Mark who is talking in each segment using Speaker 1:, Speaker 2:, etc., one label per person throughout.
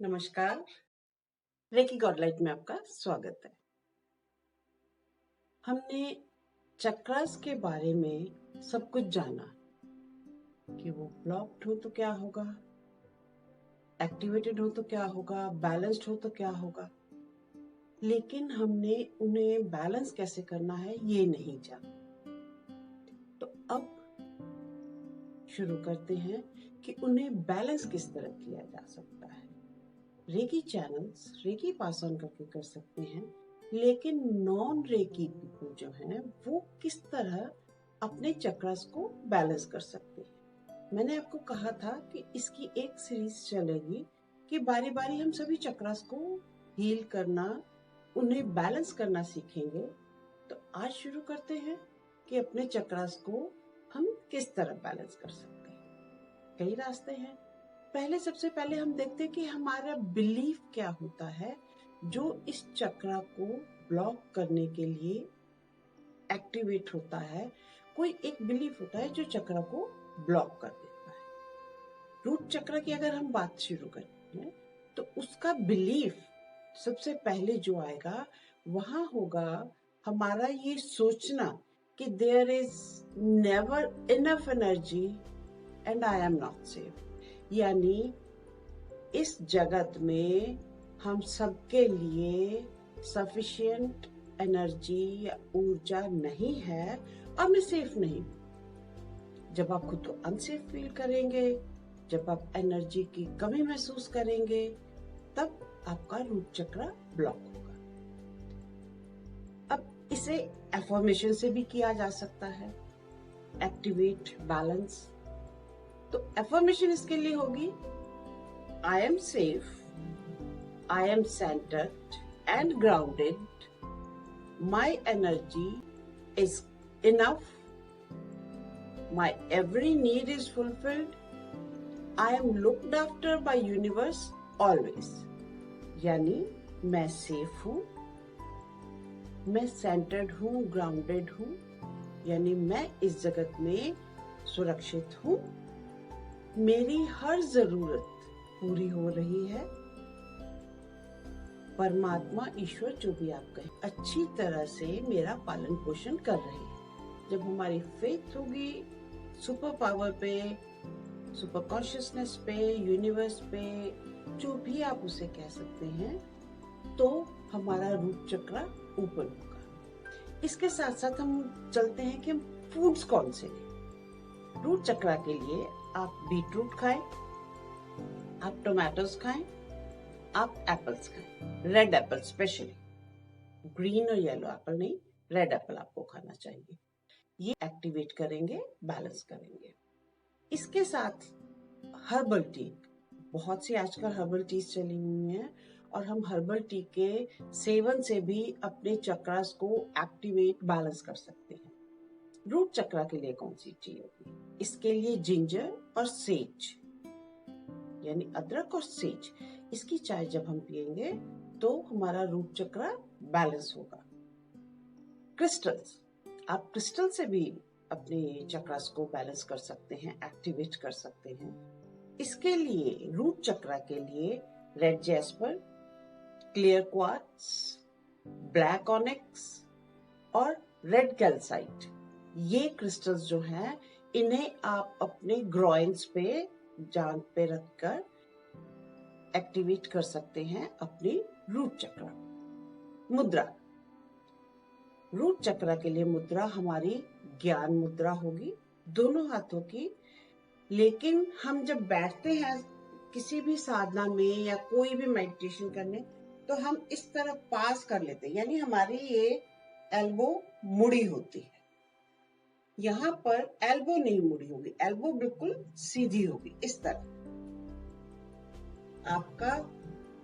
Speaker 1: नमस्कार, रेकी गॉडलाइट में आपका स्वागत है। हमने चक्रास के बारे में सब कुछ जाना कि वो ब्लॉक्ड हो तो क्या होगा, एक्टिवेटेड हो तो क्या होगा, बैलेंस्ड हो तो क्या होगा, लेकिन हमने उन्हें बैलेंस कैसे करना है ये नहीं जाना। तो अब शुरू करते हैं कि उन्हें बैलेंस किस तरह किया जा सकता है। Reiki channels Reiki pass on करके कर सकते हैं, लेकिन नॉन रेकी पीपल जो हैं वो किस तरह अपने चक्रास को बैलेंस कर सकते हैं। मैंने आपको कहा था कि इसकी एक सीरीज चलेगी कि बारी बारी हम सभी चक्रास को हील करना, उन्हें बैलेंस करना सीखेंगे। तो आज शुरू करते हैं कि अपने चक्रास को हम किस तरह बैलेंस कर सकते हैं। कई रास्ते हैं। सबसे पहले हम देखते हैं कि हमारा बिलीफ क्या होता है जो इस चक्रा को ब्लॉक करने के लिए एक्टिवेट होता है। कोई एक बिलीफ होता है जो चक्रा को ब्लॉक कर देता है। रूट चक्रा की अगर हम बात शुरू करते हैं तो उसका बिलीफ सबसे पहले जो आएगा वहां होगा हमारा ये सोचना कि there is never enough energy and I am not safe. यानी इस जगत में हम सबके लिए सफिशिएंट एनर्जी या ऊर्जा नहीं है और मैं सेफ नहीं। जब आप खुद को अनसेफ फील करेंगे, जब आप एनर्जी की कमी महसूस करेंगे, तब आपका रूट चक्र ब्लॉक होगा। अब इसे एफर्मेशन से भी किया जा सकता है, एक्टिवेट बैलेंस। तो एफर्मेशन इसके लिए होगी I am safe, I am centered and grounded, my energy is enough, my every need is fulfilled, I am looked after by universe always। यानी मैं सेफ हूँ, मैं सेंटर्ड हूँ, ग्राउंडेड हूँ, यानी मैं इस जगत में सुरक्षित हूँ, मेरी हर जरूरत पूरी हो रही है, परमात्मा ईश्वर जो भी आप कहें अच्छी तरह से मेरा पालन पोषण कर रहे हैं। जब हमारी फेथ होगी सुपर पावर पे, सुपर कॉन्शियसनेस पे, यूनिवर्स पे, जो भी आप उसे कह सकते हैं, तो हमारा रूट चक्र ऊपर होगा। इसके साथ साथ हम चलते हैं कि हम फूड्स कौन से लें। रूट चक्र के लिए आप बीटरूट खाएं, आप टोमेटोज खाएं, आप एप्पल्स खाएं, रेड एप्पल स्पेशली, ग्रीन और येलो एप्पल नहीं, रेड एप्पल आपको खाना चाहिए। ये एक्टिवेट करेंगे, बैलेंस करेंगे। इसके साथ हर्बल टी, बहुत सी आजकल हर्बल टीज चली हुई हैं और हम हर्बल टी के सेवन से भी अपने चक्रास को एक्टिवेट बैलेंस कर सकते हैं। रूट चक्र के लिए कौन सी टी होगी? इसके लिए जिंजर और सेज, यानी अदरक और सेज, इसकी चाय जब हम पिएंगे तो हमारा रूट चक्र बैलेंस होगा। क्रिस्टल्स, आप क्रिस्टल से भी अपने चक्रास को बैलेंस कर सकते हैं, एक्टिवेट कर सकते हैं। इसके लिए रूट चक्र के लिए red jasper, clear quartz, black onyx और रेड कैल्साइट, ये क्रिस्टल्स जो हैं इन्हें आप अपने ग्रॉइन्स पे, जांघ पे रखकर एक्टिवेट कर सकते हैं अपनी रूट चक्र। मुद्रा, रूट चक्र के लिए मुद्रा हमारी ज्ञान मुद्रा होगी, दोनों हाथों की। लेकिन हम जब बैठते हैं किसी भी साधना में या कोई भी मेडिटेशन करने, तो हम इस तरह पास कर लेते हैं, यानी हमारी ये एल्बो मुड़ी होती है। यहाँ पर एल्बो नहीं मुड़ी होगी, एल्बो बिल्कुल सीधी होगी, इस तरह आपका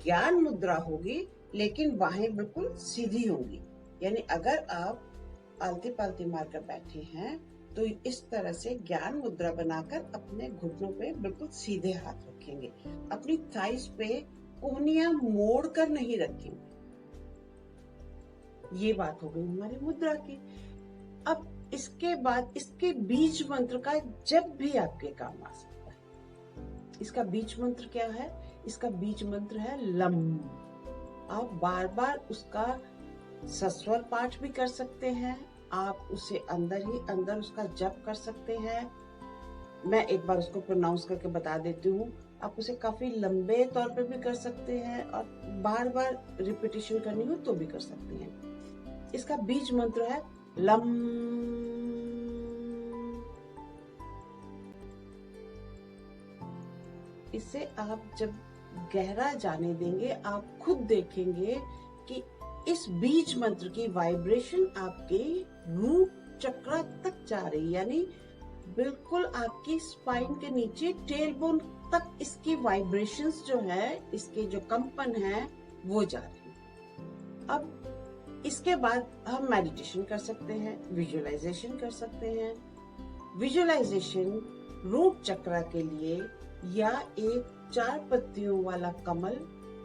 Speaker 1: ज्ञान मुद्रा होगी, लेकिन बाहें बिल्कुल सीधी होंगी। यानी अगर आप आलती पालती मारकर बैठे हैं तो इस तरह से ज्ञान मुद्रा बनाकर अपने घुटनों पे बिल्कुल सीधे हाथ रखेंगे, अपनी थाइस पे कोहनियां मोड़ कर नहीं रखेंगे। ये बात हो गई हमारी मुद्रा की। अब इसके बाद इसके बीज मंत्र का जब भी आपके काम आ सकता है। इसका बीज मंत्र क्या है? इसका बीज मंत्र है लम। आप बार बार उसका सस्वर पाठ भी कर सकते हैं, आप उसे अंदर ही अंदर उसका जप कर सकते हैं। मैं एक बार उसको प्रोनाउंस करके बता देती हूँ। आप उसे काफी लंबे तौर पे भी कर सकते हैं और बार बार रिपीटिशन करनी हो तो भी कर सकते हैं। इसका बीज मंत्र है लम। इसे आप जब गहरा जाने देंगे, आप खुद देखेंगे कि इस बीज मंत्र की वाइब्रेशन आपके रूट चक्र तक जा रही, यानी बिल्कुल आपकी स्पाइन के नीचे टेल बोन तक इसकी वाइब्रेशंस जो है, इसके जो कंपन है वो जा रही है। अब इसके बाद हम मेडिटेशन कर सकते हैं, विजुअलाइजेशन कर सकते हैं। विजुअलाइजेशन रूट चक्र के लिए या एक 4 पत्तियों वाला कमल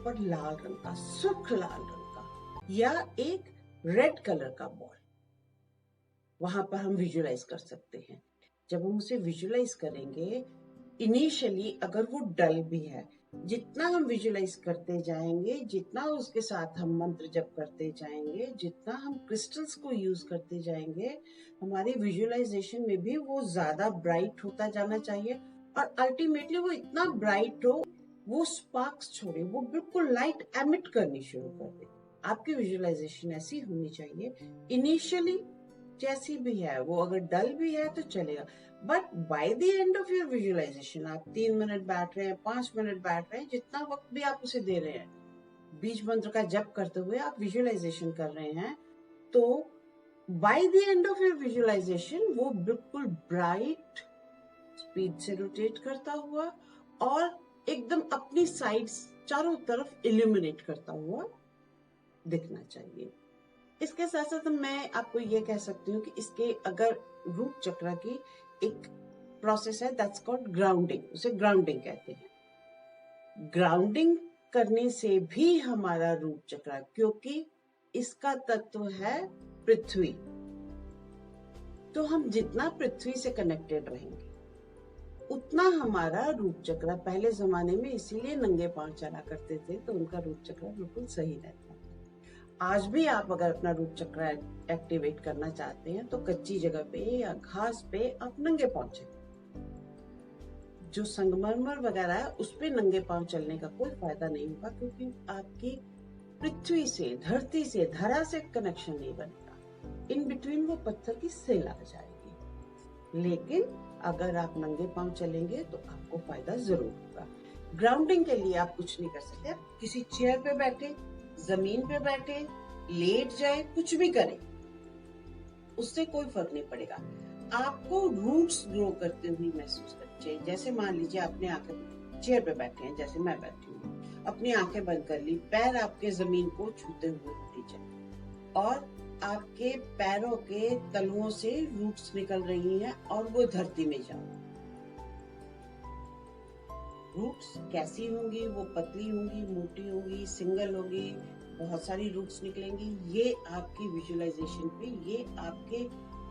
Speaker 1: और लाल रंग का, सुर्ख लाल रंग का, या एक रेड कलर का बॉल, वहां पर हम विजुअलाइज कर सकते हैं। जब हम उसे विजुअलाइज करेंगे, इनिशियली अगर वो डल भी है, जितना हम विजुअलाइज करते जाएंगे, जितना उसके साथ हम मंत्र जप करते जाएंगे, जितना हम क्रिस्टल्स को यूज करते जाएंगे, हमारे विजुअलाइजेशन में भी वो ज्यादा ब्राइट होता जाना चाहिए और अल्टीमेटली वो इतना ब्राइट हो, वो स्पार्क्स छोड़े, वो बिल्कुल लाइट एमिट करनी शुरू कर दे। आपकी विजुअलाइजेशन ऐसी होनी चाहिए, इनिशियली जैसी भी है, वो अगर डल भी है तो चलेगा, but by the end of your visualisation, आप 3 मिनट बैठ रहे हैं, 5 मिनट बैठ रहे हैं, जितना वक्त भी आप उसे दे रहे हैं, बीज मंत्र का जप करते हुए आप विजुअलाइजेशन कर रहे हैं, तो by the end of your visualisation वो बिल्कुल ब्राइट स्पीड से रोटेट करता हुआ और एकदम अपनी साइड्स चारों तरफ इल्यूमिनेट करता हुआ दिखना चाहिए। इसके साथ साथ मैं आपको ये कह सकती हूँ कि इसके अगर रूट चक्र की एक प्रोसेस है, दैट्स कॉल्ड ग्राउंडिंग, उसे ग्राउंडिंग कहते हैं। ग्राउंडिंग करने से भी हमारा रूट चक्र, क्योंकि इसका तत्व है पृथ्वी, तो हम जितना पृथ्वी से कनेक्टेड रहेंगे उतना हमारा रूट चक्र, पहले जमाने में इसीलिए नंगे पांव चला करते थे, तो उनका रूट चक्र बिल्कुल सही रहता था। आज भी आप अगर अपना रूट चक्र एक्टिवेट करना चाहते हैं तो कच्ची जगह पे या घास पे आप नंगे पांव चलें। जो संगमरमर वगैरह है उस पे नंगे पांव चलने का कोई फायदा नहीं होगा, क्योंकि आपकी पृथ्वी से, धरती से, धरा से कनेक्शन नहीं बनेगा। इन बिटवीन वो पत्थर की सेल आ जाएगी। लेकिन अगर आप नंगे पांव चलेंगे तो आपको फायदा जरूर होगा। ग्राउंडिंग के लिए आप कुछ नहीं कर सकते, आप किसी चेयर पे बैठे, जमीन पे बैठे, लेट जाए, कुछ भी करें, उससे कोई फर्क नहीं पड़ेगा। आपको रूट्स ग्रो करते हुए महसूस करनी चाहिए। जैसे मान लीजिए आपने आंखें, चेयर पे बैठे हैं, जैसे मैं बैठी हूँ, अपनी आंखें बंद कर ली, पैर आपके जमीन को छूते हुए होने चाहिए और आपके पैरों के तलुओं से रूट्स निकल रही हैं और वो धरती में जाओ। रूट्स कैसी होंगी? वो पतली होंगी, मोटी होंगी, सिंगल होगी, बहुत सारी रूट्स निकलेंगी। ये आपकी विजुअलाइजेशन पे, ये आपके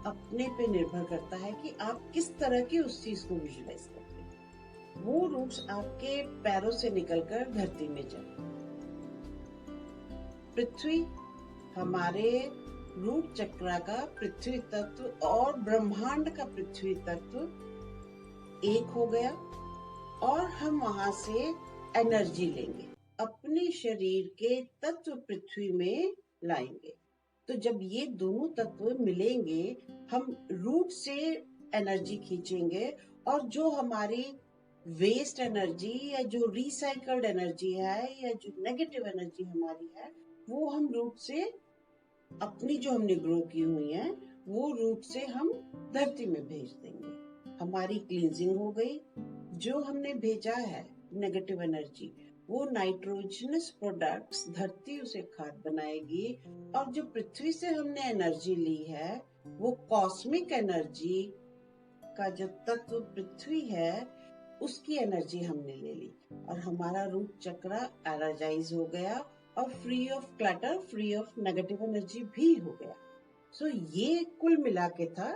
Speaker 1: अपने पे निर्भर करता है कि आप किस तरह की उस चीज को विजुअलाइज करते हैं। वो रूट्स आपके पैरों से निकलकर धरती में जाए। पृथ्वी, हमारे रूट चक्र का पृथ्वी तत्व और ब्रह्मांड का पृथ्वी तत्व एक हो गया और हम वहां से एनर्जी लेंगे, अपने शरीर के तत्व पृथ्वी में लाएंगे। तो जब ये दोनों तत्व मिलेंगे, हम रूट से एनर्जी खींचेंगे और जो हमारी वेस्ट एनर्जी या जो रिसाइकल्ड एनर्जी है या जो नेगेटिव एनर्जी हमारी है, वो हम रूट से, अपनी जो हमने ग्रो की हुई है, वो रूट से हम धरती में भेज देंगे। हमारी क्लींजिंग हो गई। जो हमने भेजा है नेगेटिव एनर्जी, वो नाइट्रोजनस प्रोडक्ट्स, धरती उसे खाद बनाएगी और जो पृथ्वी से हमने एनर्जी ली है, वो कॉस्मिक एनर्जी का जो तत्व पृथ्वी है, उसकी एनर्जी हमने ले ली और हमारा रूट चक्र एनर्जाइज हो गया और free of clutter, free of negative energy भी हो गया। सो ये कुल मिला के था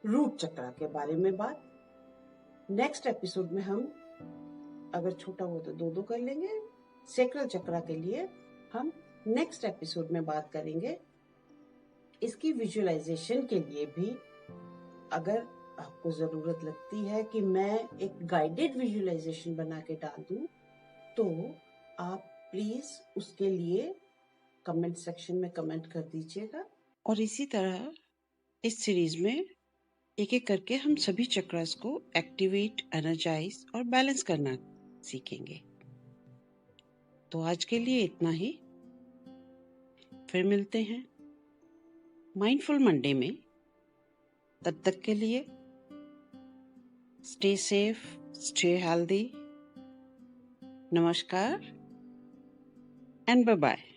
Speaker 1: रूट चक्र के बारे में बात। नेक्स्ट एपिसोड में हम अगर छोटा हो तो 2-2 कर लेंगे। सैक्रल चक्रा के लिए हम नेक्स्ट एपिसोड में बात करेंगे। इसकी विजुअलाइजेशन के लिए भी अगर आपको जरूरत लगती है कि मैं एक गाइडेड विजुअलाइजेशन बना के डाल दूं, तो आप प्लीज उसके लिए कमेंट सेक्शन में कमेंट कर दीजिएगा। और इसी तरह इस सीरीज में एक एक करके हम सभी चक्रास को एक्टिवेट, एनर्जाइज और बैलेंस करना सीखेंगे। तो आज के लिए इतना ही। फिर मिलते हैं माइंडफुल मंडे में। तब तक के लिए स्टे सेफ, स्टे हेल्दी। नमस्कार एंड बाय बाय।